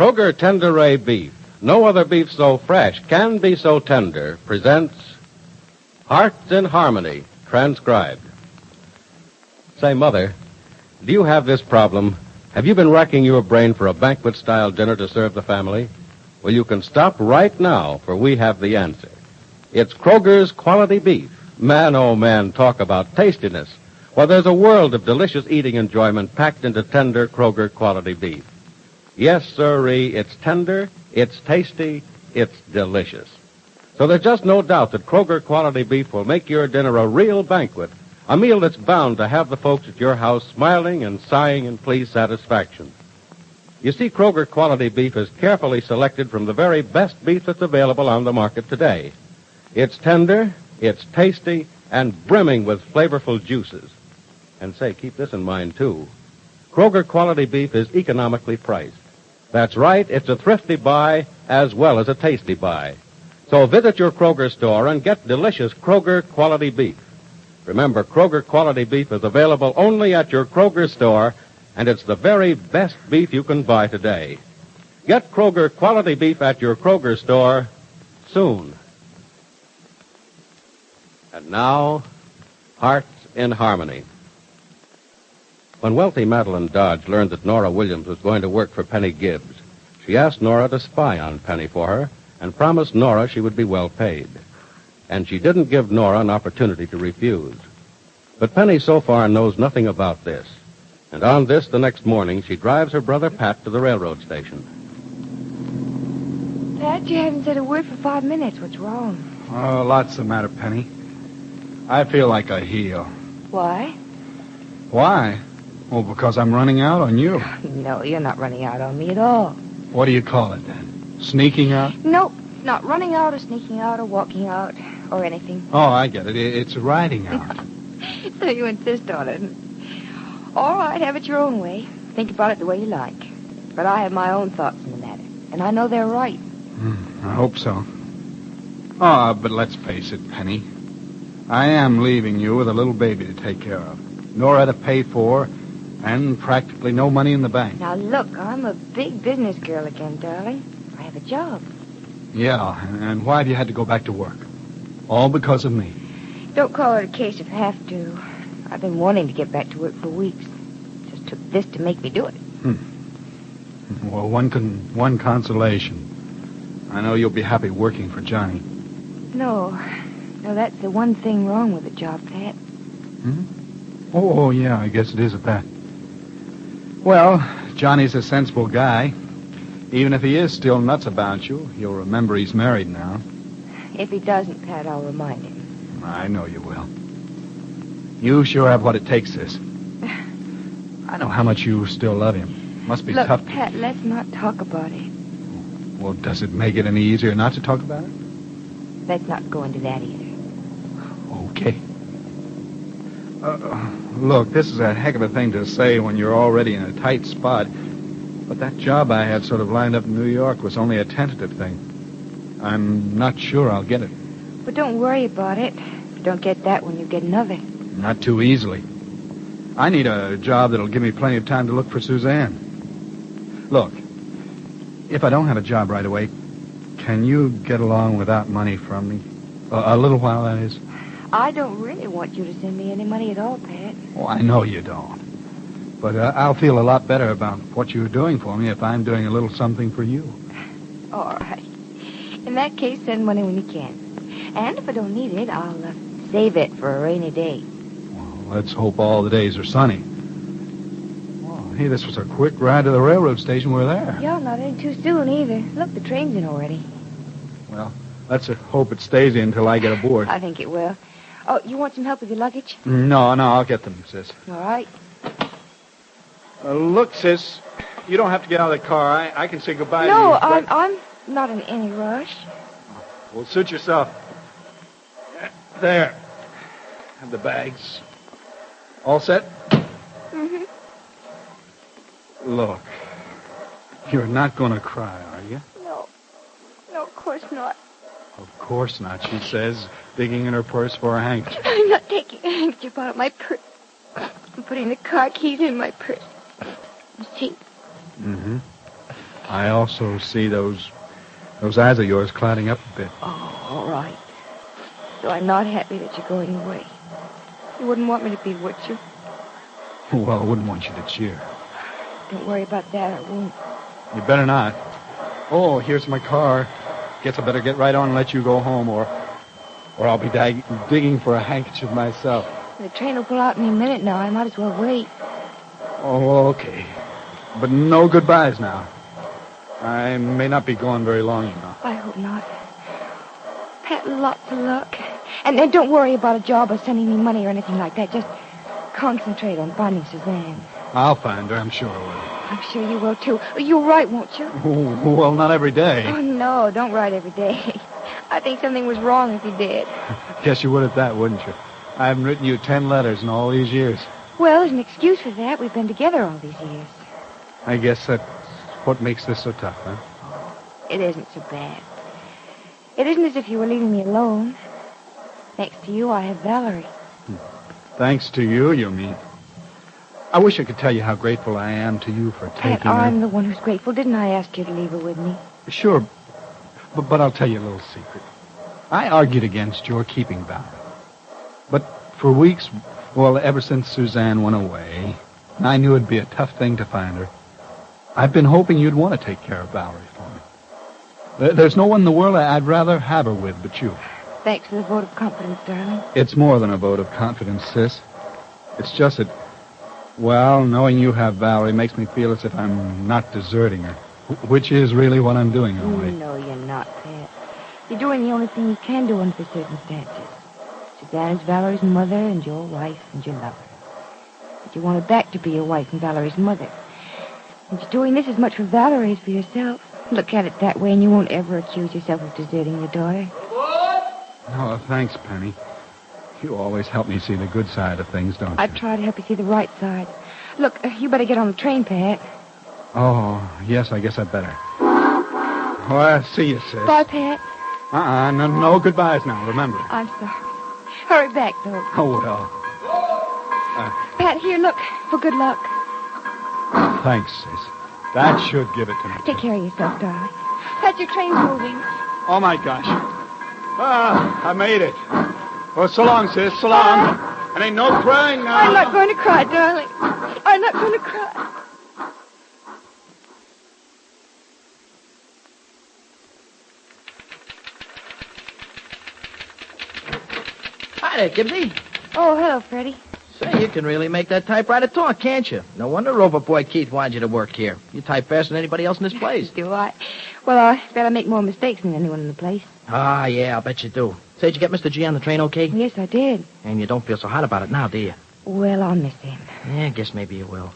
Kroger Tenderay Beef, no other beef so fresh can be so tender, presents Hearts in Harmony, transcribed. Say, Mother, do you have this problem? Have you been racking your brain for a banquet-style dinner to serve the family? Well, you can stop right now, for we have the answer. It's Kroger's Quality Beef. Man, oh man, talk about tastiness. Well, there's a world of delicious eating enjoyment packed into tender Kroger Quality Beef. Yes, sirree, it's tender, it's tasty, it's delicious. So there's just no doubt that Kroger Quality Beef will make your dinner a real banquet, a meal that's bound to have the folks at your house smiling and sighing in pleased satisfaction. You see, Kroger Quality Beef is carefully selected from the very best beef that's available on the market today. It's tender, it's tasty, and brimming with flavorful juices. And say, keep this in mind, too. Kroger Quality Beef is economically priced. That's right, it's a thrifty buy as well as a tasty buy. So visit your Kroger store and get delicious Kroger Quality Beef. Remember, Kroger Quality Beef is available only at your Kroger store, and it's the very best beef you can buy today. Get Kroger Quality Beef at your Kroger store soon. And now, Hearts in Harmony. When wealthy Madeline Dodge learned that Nora Williams was going to work for Penny Gibbs, she asked Nora to spy on Penny for her and promised Nora she would be well paid. And she didn't give Nora an opportunity to refuse. But Penny so far knows nothing about this. And on this, the next morning, she drives her brother Pat to the railroad station. Pat, you haven't said a word for 5 minutes. What's wrong? Oh, lots the matter, Penny. I feel like a heel. Why? Why? Well, because I'm running out on you. No, you're not running out on me at all. What do you call it, then? Sneaking out? Nope, not running out or sneaking out or walking out or anything. Oh, I get it. It's riding out. So you insist on it. All right, have it your own way. Think about it the way you like. But I have my own thoughts on the matter, and I know they're right. I hope so. Oh, but let's face it, Penny. I am leaving you with a little baby to take care of. Nora to pay for, and practically no money in the bank. Now, look, I'm a big business girl again, darling. I have a job. Yeah, and why have you had to go back to work? All because of me. Don't call it a case of have to. I've been wanting to get back to work for weeks. Just took this to make me do it. Well, one consolation. I know you'll be happy working for Johnny. No, that's the one thing wrong with the job, Pat. Oh, yeah, I guess it is at that. Well, Johnny's a sensible guy. Even if he is still nuts about you, he'll remember he's married now. If he doesn't, Pat, I'll remind him. I know you will. You sure have what it takes, sis. I know how much you still love him. Must be Look, tough. Pat, let's not talk about it. Well, does it make it any easier not to talk about it? Let's not go into that either. Okay. Look, this is a heck of a thing to say when you're already in a tight spot. But that job I had sort of lined up in New York was only a tentative thing. I'm not sure I'll get it. But don't worry about it. If you don't get that one, you get another. Not too easily. I need a job that'll give me plenty of time to look for Suzanne. Look, if I don't have a job right away, can you get along without money from me? A little while, that is. I don't really want you to send me any money at all, Pat. Oh, I know you don't. But I'll feel a lot better about what you're doing for me if I'm doing a little something for you. All right. In that case, send money when you can. And if I don't need it, I'll save it for a rainy day. Well, let's hope all the days are sunny. Oh, hey, this was a quick ride to the railroad station. We're there. Yeah, not any too soon either. Look, the train's in already. Well, let's hope it stays in until I get aboard. I think it will. Oh, you want some help with your luggage? No, I'll get them, sis. All right. Look, sis, you don't have to get out of the car. I can say goodbye to you. No, I'm not in any rush. Well, suit yourself. There. Have the bags. All set? Mm-hmm. Look, you're not going to cry, are you? No, of course not. Of course not, she says, digging in her purse for a handkerchief. I'm not taking a handkerchief out of my purse. I'm putting the car keys in my purse. You see? Mm-hmm. I also see those eyes of yours clouding up a bit. Oh, all right. So I'm not happy that you're going away. You wouldn't want me to be, would you? Well, I wouldn't want you to cheer. Don't worry about that. I won't. You better not. Oh, here's my car. Guess I better get right on and let you go home, or I'll be digging for a handkerchief myself. The train will pull out any minute now. I might as well wait. Oh, okay. But no goodbyes now. I may not be gone very long, you know. I hope not. Pat, lots of luck. And then don't worry about a job or sending me money or anything like that. Just concentrate on finding Suzanne. I'll find her, I'm sure I will. I'm sure you will, too. You'll write, won't you? Oh, well, not every day. Oh, no, don't write every day. I think something was wrong if you did. Guess you would at that, wouldn't you? I haven't written you 10 letters in all these years. Well, there's an excuse for that. We've been together all these years. I guess that's what makes this so tough, huh? It isn't so bad. It isn't as if you were leaving me alone. Next to you, I have Valerie. Thanks to you, you mean. I wish I could tell you how grateful I am to you for taking Pat, I'm her. the one who's grateful. Didn't I ask you to leave her with me? Sure, but I'll tell you a little secret. I argued against your keeping Valerie. But for weeks, well, ever since Suzanne went away, I knew it'd be a tough thing to find her. I've been hoping you'd want to take care of Valerie for me. There's no one in the world I'd rather have her with but you. Thanks for the vote of confidence, darling. It's more than a vote of confidence, sis. It's just that, well, knowing you have Valerie makes me feel as if I'm not deserting her, which is really what I'm doing in a way. No, you're not, Pat. You're doing the only thing you can do under the circumstances. Suzanne's Valerie's mother and your wife and your lover. But you want her back to be your wife and Valerie's mother. And you're doing this as much for Valerie as for yourself. Look at it that way and you won't ever accuse yourself of deserting your daughter. Oh, thanks, Penny. You always help me see the good side of things, don't you? I try to help you see the right side. Look, you better get on the train, Pat. Oh, yes, I guess I'd better. Oh, I'll see you, sis. Bye, Pat. No goodbyes now, remember. I'm sorry. Hurry back, though. Oh, well. Pat, here, look. For good luck. Thanks, sis. That should give it to me. Take care of yourself, darling. Pat, your train's moving. Oh, my gosh. I made it. Oh, so long, sis. So long. And ain't no crying now. I'm not going to cry, darling. I'm not going to cry. Hi there, Gibbsy. Oh, hello, Freddie. Say, you can really make that typewriter talk, can't you? No wonder Rover Boy Keith wanted you to work here. You type faster than anybody else in this place. Do I? Well, I bet I make more mistakes than anyone in the place. Ah, yeah, I'll bet you do. Say, did you get Mr. G on the train okay? Yes, I did. And you don't feel so hot about it now, do you? Well, I'll miss him. Yeah, I guess maybe you will.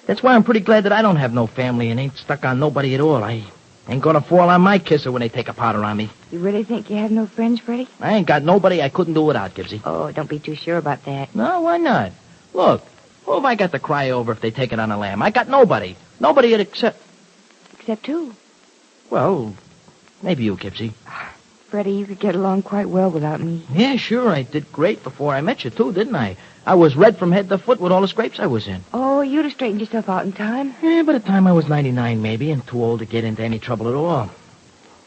That's why I'm pretty glad that I don't have no family and ain't stuck on nobody at all. I ain't gonna fall on my kisser when they take a powder on me. You really think you have no friends, Freddie? I ain't got nobody I couldn't do without, Gibbsy. Oh, don't be too sure about that. No, why not? Look, who have I got to cry over if they take it on a lamb? I got nobody. Nobody except... Except who? Well, maybe you, Gibbsy. Freddie, you could get along quite well without me. Yeah, sure, I did great before I met you, too, didn't I? I was red from head to foot with all the scrapes I was in. Oh, you'd have straightened yourself out in time. Yeah, by the time I was 99, maybe, and too old to get into any trouble at all.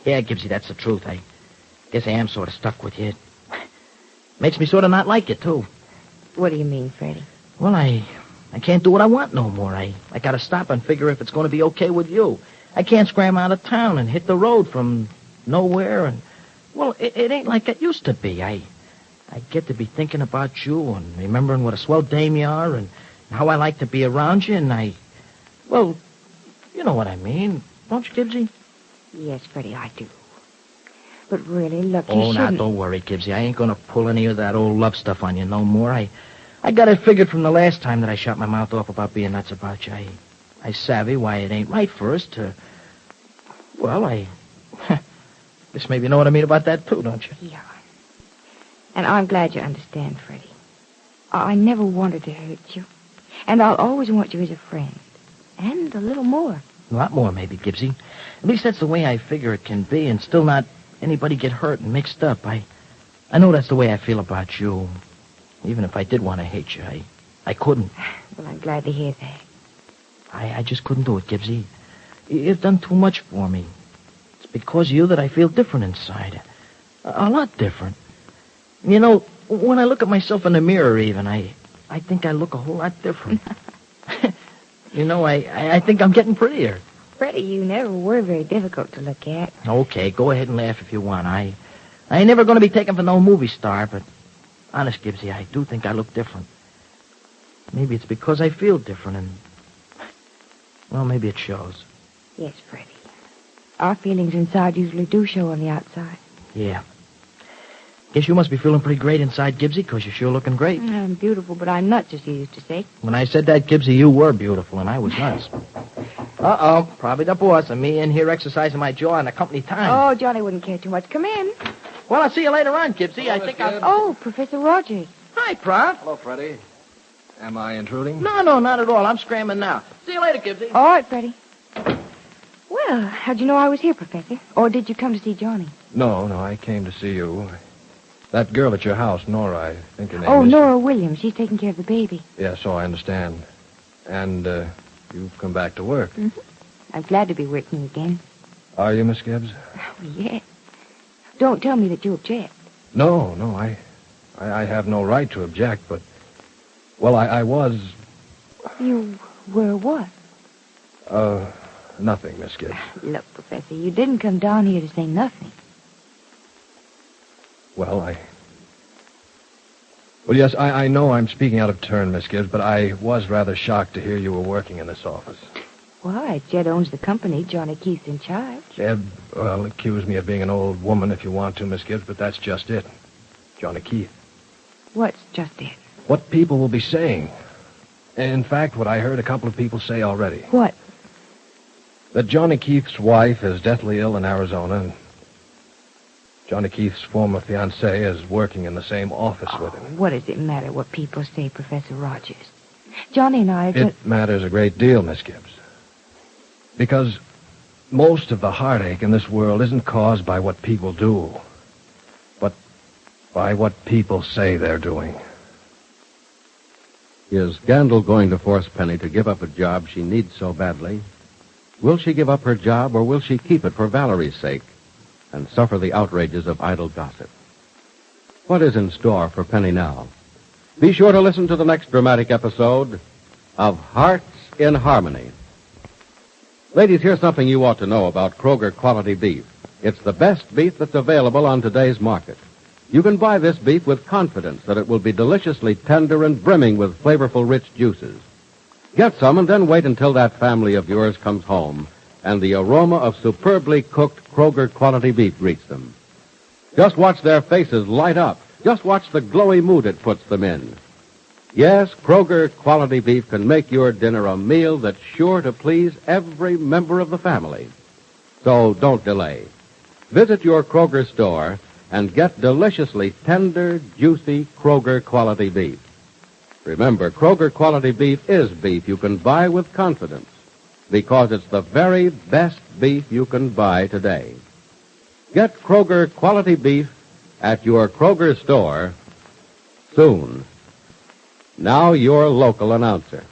Yeah, Gibbsy, that's the truth. I guess I am sort of stuck with you. Makes me sort of not like you, too. What do you mean, Freddie? Well, I can't do what I want no more. I gotta stop and figure if it's going to be okay with you. I can't scram out of town and hit the road from nowhere and... Well, it ain't like it used to be. I get to be thinking about you and remembering what a swell dame you are and how I like to be around you and well, you know what I mean. Don't you, Gibbsy? Yes, Freddie, I do. But really, look, you Oh, now, shouldn't... don't worry, Gibbsy. I ain't going to pull any of that old love stuff on you no more. I got it figured from the last time that I shot my mouth off about being nuts about you. I savvy why it ain't right for us to... Well, I guess maybe you know what I mean about that, too, don't you? Yeah. And I'm glad you understand, Freddie. I never wanted to hurt you. And I'll always want you as a friend. And a little more. A lot more, maybe, Gibbsy. At least that's the way I figure it can be, and still not anybody get hurt and mixed up. I know that's the way I feel about you. Even if I did want to hate you, I couldn't. Well, I'm glad to hear that. I just couldn't do it, Gibbsy. You've done too much for me. It's because of you that I feel different inside. A lot different. You know, when I look at myself in the mirror even, I think I look a whole lot different. You know, I think I'm getting prettier. Freddie, you never were very difficult to look at. Okay, go ahead and laugh if you want. I ain't never going to be taken for no movie star, but honest, Gibbsy, I do think I look different. Maybe it's because I feel different, and, well, maybe it shows. Yes, Freddie. Our feelings inside usually do show on the outside. Yeah. Guess you must be feeling pretty great inside, Gibbsy, because you're sure looking great. I'm beautiful, but I'm nuts, as you used to say. When I said that, Gibbsy, you were beautiful, and I was nuts. Uh-oh, probably the boss, and me in here exercising my jaw on the company time. Oh, Johnny wouldn't care too much. Come in. Well, I'll see you later on, Gibbsy. Hello, I think Miss Gibbs. Oh, Professor Rogers. Hi, Prof. Hello, Freddie. Am I intruding? No, not at all. I'm scrambling now. See you later, Gibbsy. All right, Freddie. Well, how'd you know I was here, Professor? Or did you come to see Johnny? No, I came to see you. That girl at your house, Nora, I think her name Oh, is. Nora Williams. She's taking care of the baby. Yeah, so I understand. And, you've come back to work. Mm-hmm. I'm glad to be working again. Are you, Miss Gibbs? Oh, yes. Don't tell me that you object. No, I have no right to object, but... Well, I was... You were what? Nothing, Miss Gibbs. Look, Professor, you didn't come down here to say nothing. Well, Well, yes, I know I'm speaking out of turn, Miss Gibbs, but I was rather shocked to hear you were working in this office. Why, Jed owns the company. Johnny Keith's in charge. Jed, well, accuse me of being an old woman if you want to, Miss Gibbs, but that's just it. Johnny Keith. What's just it? What people will be saying. In fact, what I heard a couple of people say already. What? That Johnny Keith's wife is deathly ill in Arizona, and Johnny Keith's former fiancée is working in the same office with him. What does it matter what people say, Professor Rogers? Johnny and I are It matters a great deal, Miss Gibbs. Because most of the heartache in this world isn't caused by what people do, but by what people say they're doing. Is Gandil going to force Penny to give up a job she needs so badly? Will she give up her job, or will she keep it for Valerie's sake and suffer the outrages of idle gossip? What is in store for Penny now? Be sure to listen to the next dramatic episode of Hearts in Harmony. Ladies, here's something you ought to know about Kroger quality beef. It's the best beef that's available on today's market. You can buy this beef with confidence that it will be deliciously tender and brimming with flavorful, rich juices. Get some and then wait until that family of yours comes home and the aroma of superbly cooked Kroger quality beef greets them. Just watch their faces light up. Just watch the glowy mood it puts them in. Yes, Kroger quality beef can make your dinner a meal that's sure to please every member of the family. So don't delay. Visit your Kroger store and get deliciously tender, juicy Kroger quality beef. Remember, Kroger quality beef is beef you can buy with confidence because it's the very best beef you can buy today. Get Kroger quality beef at your Kroger store soon. Now your local announcer.